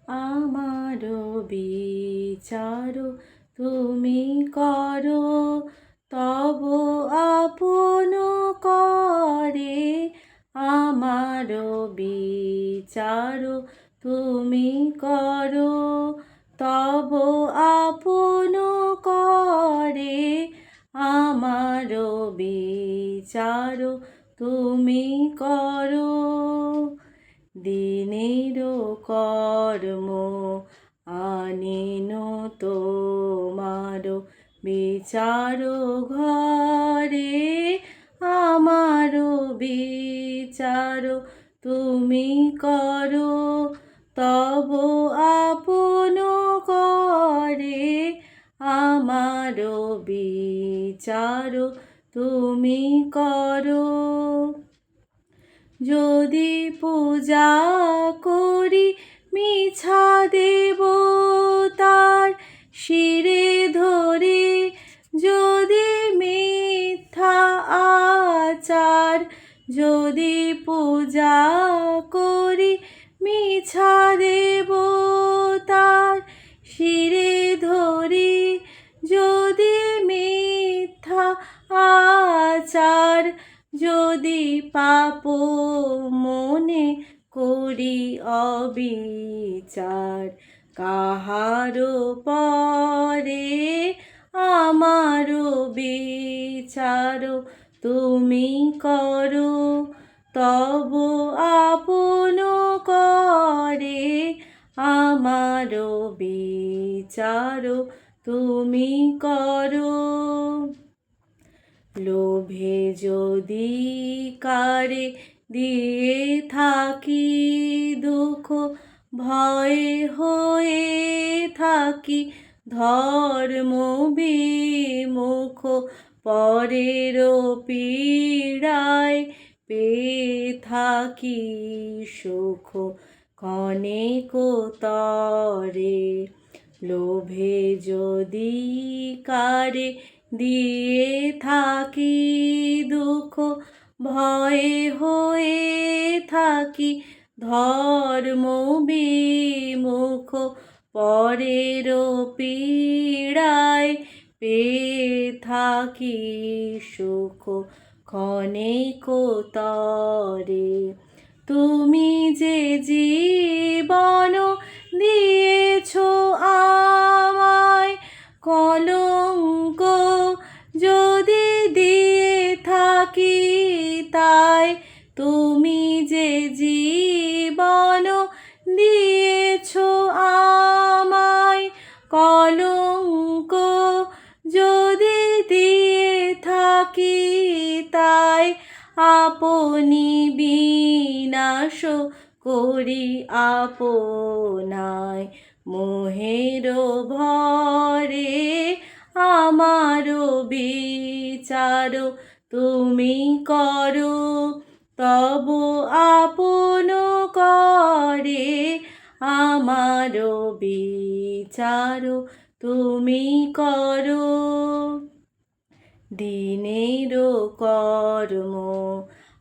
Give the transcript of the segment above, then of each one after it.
আমারও বিচার তুমি করো, তব আপন করে। আমারও বিচার তুমি করো, তব আপন করে। আমারও বিচার তুমি করো। দিনের কর্ম আনিন তোমার বিচার ঘরে। আমার বিচার তুমি করো, তব আপন করে। আমার বিচার তুমি করো। যদি পূজা করি মিছা দেবতার শিরে ধরে, যদি মিথ্যা আচার। যদি পূজা করি মিছা দেবতার শিরে ধরি, যদি মিথ্যা আচার। যদি পাপ মনে করি অবিচার কাহারো পরে। আমারও বিচার তুমি করো, তব আপন করে। আমারও বিচার তুমি করো। লোভে যদি কারে দিয়ে থাকি দুঃখ, ভয়ে হয়ে থাকি ধর্ম বিমুখ। পরের পীড়ায় পেয়ে থাকি সুখ ক্ষণিক তরে। লোভে যদি কারে দিয়ে থাকি দুঃখ, ভয়ে হয়ে থাকি ধর্ম বিমুখ। পরের পীড়ায় পেয়ে থাকি সুখ ক্ষণিক তরে। তুমি যে জীবন দিয়েছ আমায়, কলঙ্ক যদি দিয়ে থাকি তাই। তুমি যে জীবন দিয়েছ আমায়, কলঙ্ক যদি দিয়ে থাকি তাই। আপনি বিনাশ করি আপনায় মোহের ভরে। আমারও বিচার তুমি করো, তব আপন করে। আমারও বিচার তুমি করো। দিনের কর্ম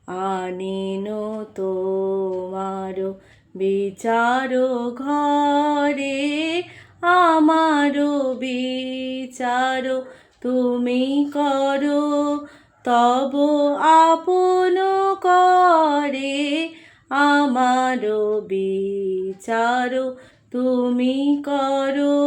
আনিন তোমার বিচার ঘরে। আমার বিচার তুমি করো, তব আপন করে। আমার বিচার তুমি করো।